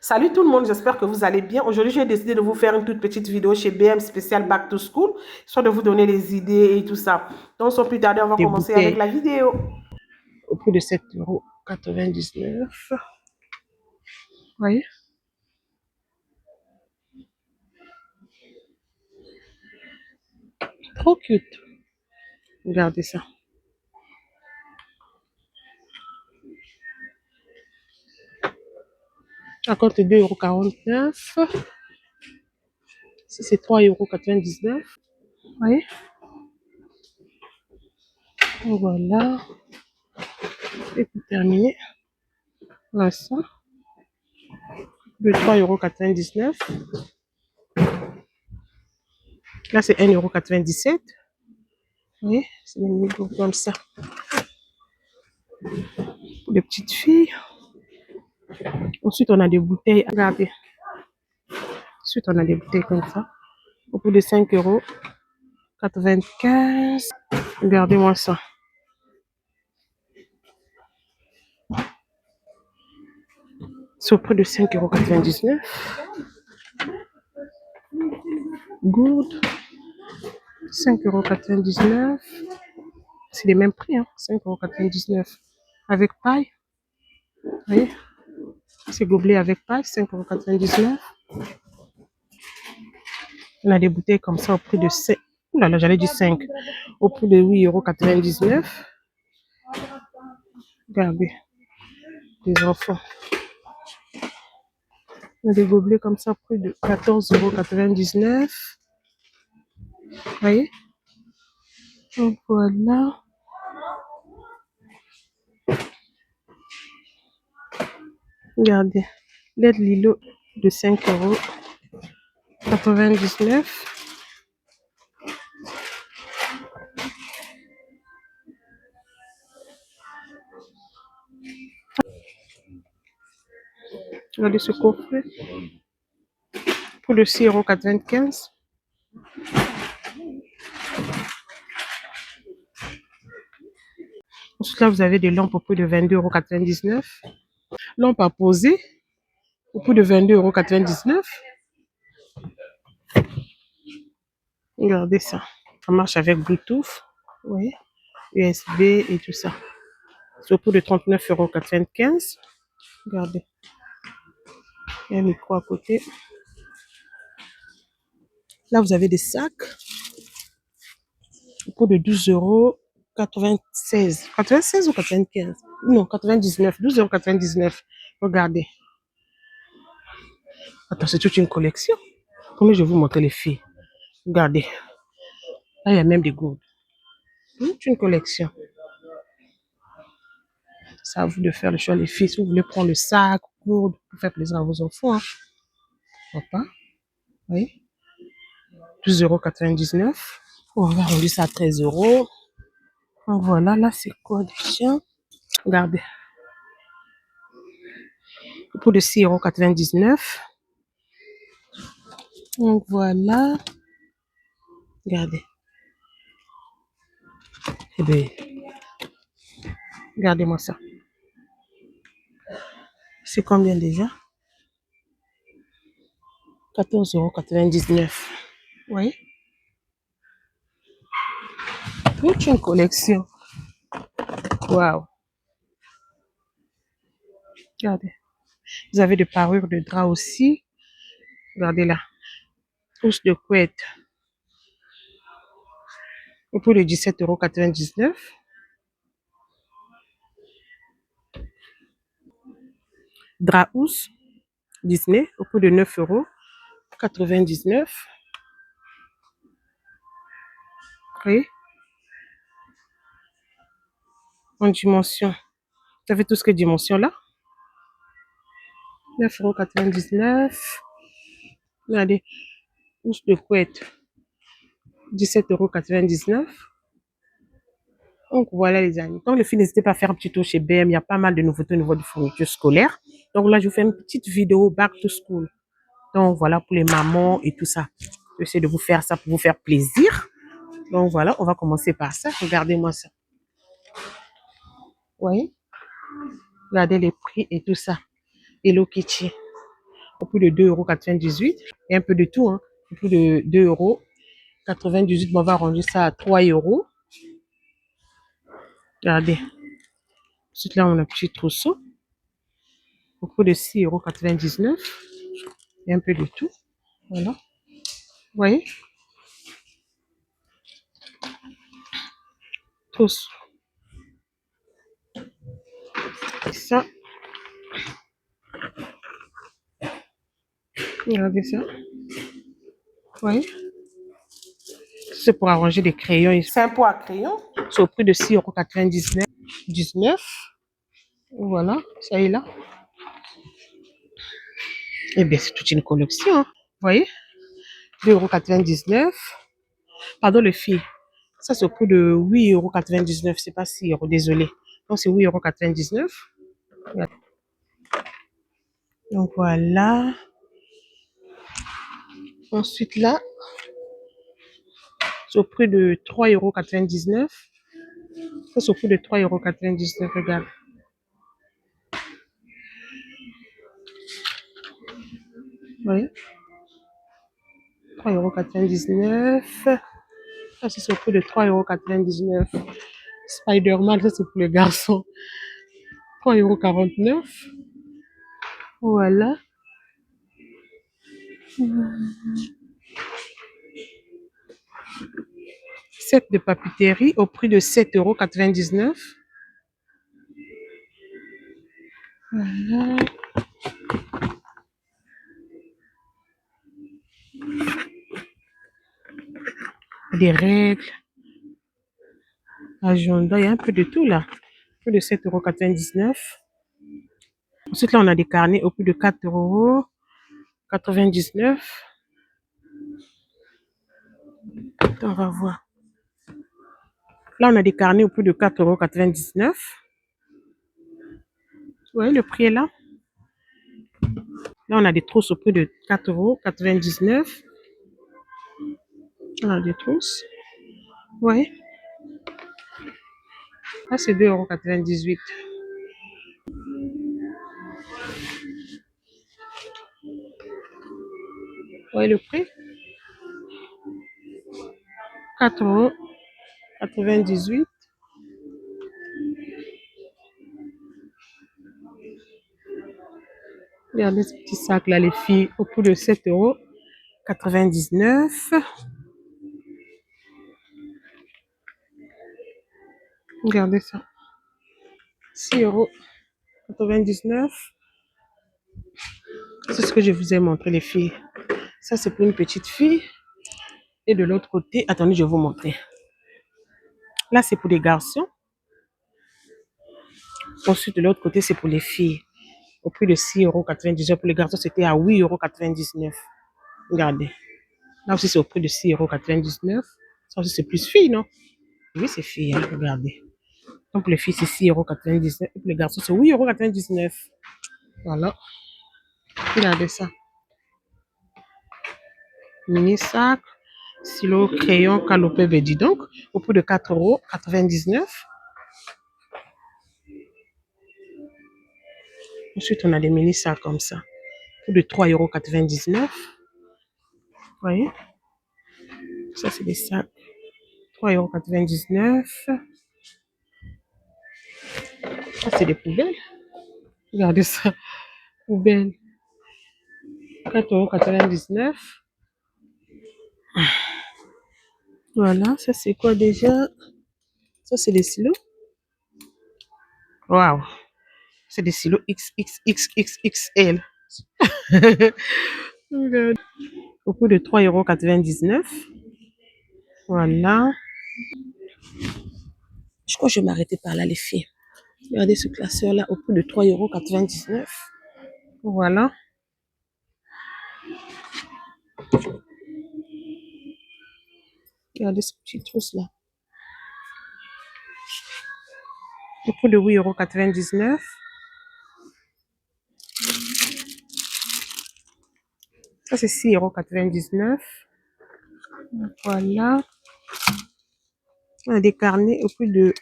Salut tout le monde, j'espère que vous allez bien. Aujourd'hui, j'ai décidé de vous faire une toute petite vidéo chez BM spécial Back to School, soit de vous donner les idées et tout ça. Donc, sans plus tarder, on va Des commencer avec bouteilles la vidéo. au prix de 7,99 €. Vous voyez? Trop cute. Regardez ça. Ça coûte 2,49 €. Si c'est 3,99 €. Vous voyez? Voilà. Et pour terminer, là, ça, de 3,99 €. Là, c'est 1,97 €. Vous voyez? C'est des mini comme ça. Pour les petites filles. Ensuite, on a des bouteilles. Regardez. Ensuite, on a des bouteilles comme ça. Au prix de 5,95 €. Regardez-moi ça. C'est au prix de 5,99 €. Gourde. 5,99 €. C'est les mêmes prix, hein. 5,99 € avec paille. Vous voyez? C'est gobelet avec paille, 5,99 €. On a des bouteilles comme ça au prix de 5. Ouh là là, j'allais dire 5. Au prix de 8,99 €. Regardez, les enfants. On a des gobelets comme ça au prix de 14,99 €. Vous voyez? Donc voilà. Regardez. L'aide Lilo de 5,99 €. Regardez ce coffret. Pour le 6,95 €. Ensuite, là, vous avez des lampes au prix de 22,99 €. Lampe à poser au prix de 22,99 €. Regardez ça. Ça marche avec Bluetooth. Vous voyez? USB et tout ça. C'est au prix de 39,95 €. Regardez. Il y a un micro à côté. Là, vous avez des sacs au prix de 12,96 €. 96 ou 95? Non, 99. 12,99 €. Regardez. Attends, c'est toute une collection. Comment je vais vous montrer les filles? Regardez. Là, il y a même des gourdes. Toute une collection. C'est à vous de faire le choix, les filles. Si vous voulez prendre le sac, gourde, pour faire plaisir à vos enfants. Hein. Papa. Oui. 12,99 €. On va rendre ça à 13 €. Donc voilà, là, c'est quoi déjà? Regardez. Pour de 6,99 €. Donc voilà. Regardez. Eh bien, regardez-moi ça. C'est combien déjà? 14,99 €. Oui. Toute une collection. Waouh. Regardez. Vous avez des parures de drap aussi. Regardez là. Housse de couette. Au prix de 17,99 €. Drap housse Disney au prix de 9,99 €. Oui. En dimension. Vous avez tout ce que dimension là. 9,99 €. Regardez. Housse de couette. 17,99 €. Donc voilà les amis. Donc les filles, n'hésitez pas à faire un petit tour chez BM. Il y a pas mal de nouveautés au niveau de fourniture scolaire. Donc là, je vous fais une petite vidéo back to school. Donc voilà pour les mamans et tout ça. J'essaie de vous faire ça pour vous faire plaisir. Donc voilà, on va commencer par ça. Regardez-moi ça. Vous voyez? Regardez les prix et tout ça. Hello Kitty. au prix de 2,98 €. Et un peu de tout, hein. Au prix de 2,98 €. Bon, on va ranger ça à 3 €. Regardez. Ensuite, là, on a un petit trousseau au prix de 6,99 €. Et un peu de tout. Voilà. Vous voyez? Trousseau. Et ça. Regardez ça. Vous voyez? C'est pour arranger des crayons. C'est un pot à crayon. C'est au prix de 6,99 €. Voilà, ça est là. Eh bien, c'est toute une collection. Hein. Vous voyez? 2,99 €. Pardon, les filles. Ça, c'est au prix de 8,99 €. C'est pas 6 €, désolé. Donc, c'est 8,99 €. Donc, voilà. Ensuite, là, c'est au prix de 3,99 €. Ça, c'est au prix de 3,99 €. Regarde. Vous voyez? 3,99 €. Ça, c'est au prix de 3,99 €. Spider-Man, ça, c'est pour les garçons. 3,49 €. Voilà. Set de papeterie au prix de 7,99 €. Voilà. Des règles, agenda, il y a un peu de tout là. Au prix de 7,99 €. Ensuite, là, on a des carnets au prix de 4,99 €. On va voir. Là, on a des carnets au prix de 4,99 €. Vous voyez, le prix est là. Là, on a des trousses au prix de 4,99 €. On a des trousses. Vous voyez. Là, c'est 2,98 €. Vous voyez le prix? 4,98 €. Regardez ce petit sac là, les filles, au prix de 7,99 €. Regardez ça. 6,99 €. C'est ce que je vous ai montré, les filles. Ça, c'est pour une petite fille. Et de l'autre côté, attendez, je vais vous montrer. Là, c'est pour les garçons. Ensuite, de l'autre côté, c'est pour les filles. Au prix de 6,99 €. Pour les garçons, c'était à 8,99 €. Regardez. Là aussi, c'est au prix de 6,99 €. Ça aussi, c'est plus fille, non? Oui, c'est fille, hein, regardez. Donc, pour les filles, c'est 6,99 €. Et pour les garçons, c'est 8,99 €. Voilà. Regardez ça. Mini sac, stylo, crayon, calopé, dis donc, au prix de 4,99 €. Ensuite, on a des mini sacs comme ça, au prix de 3,99 €. Vous voyez? Ça, c'est des sacs. 3,99 €. Ça, c'est des poubelles. Regardez ça. Poubelle. 4,99 €. Voilà, ça c'est quoi déjà? Ça c'est des stylos. Waouh! C'est des stylos XXXXL. Regarde. Au prix de 3,99 €. Voilà. Je crois que je vais m'arrêter par là, les filles. Regardez ce classeur-là au prix de 3,99 €. Voilà. Regardez ce petit trousse-là. Au prix de 8,99 €. Ça, c'est 6,99 €. Voilà. On a des carnets au prix de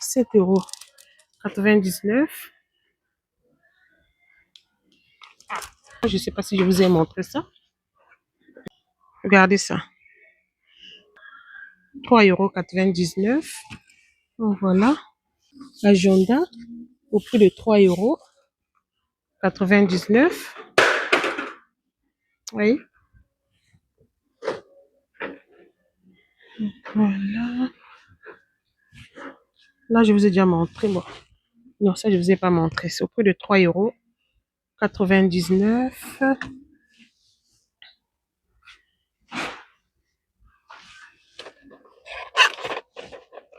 7,99 €. Je ne sais pas si je vous ai montré ça. Regardez ça. 3,99 €. Donc voilà. Agenda au prix de 3,99 €. Oui. Voilà. Là, je vous ai déjà montré. Bon. Non, ça, je ne vous ai pas montré. C'est au prix de 3,99 €.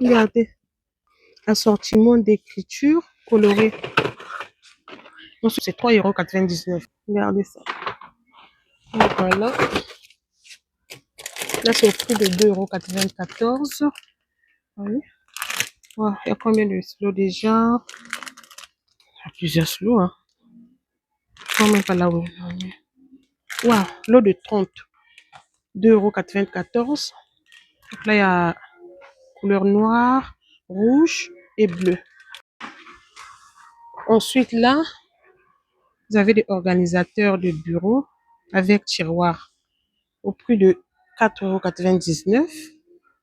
Regardez. Assortiment d'écriture colorée. C'est 3,99 €. Regardez ça. Donc, voilà. Là, c'est au prix de 2,94 €. Oui. Wow, il y a combien de slots déjà? Il y a plusieurs slots. Hein. Quand même pas là où. Wow, lot de 30. 2,94 €. Donc là, il y a couleur noire, rouge et bleu. Ensuite, là, vous avez des organisateurs de bureau avec tiroir au prix de 4,99 €.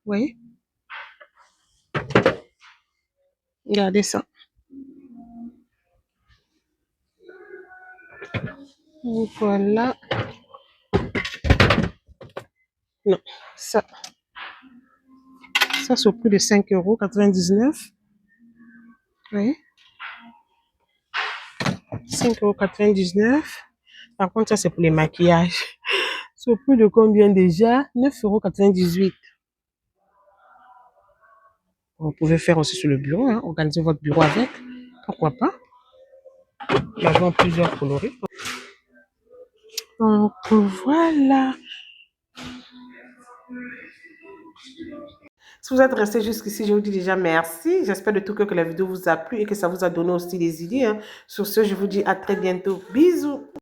Oui. Regardez ça. Donc, voilà. Non, ça. Ça, c'est au prix de 5,99 €. Oui. 5,99 €. Par contre, ça, c'est pour les maquillages. C'est au prix de combien déjà? 9,98 €. Vous pouvez faire aussi sur le bureau, hein, organiser votre bureau avec. Pourquoi pas? Nous avons plusieurs coloris. Donc, voilà. Si vous êtes resté jusqu'ici, je vous dis déjà merci. J'espère de tout cœur que la vidéo vous a plu et que ça vous a donné aussi des idées. Hein. Sur ce, je vous dis à très bientôt. Bisous.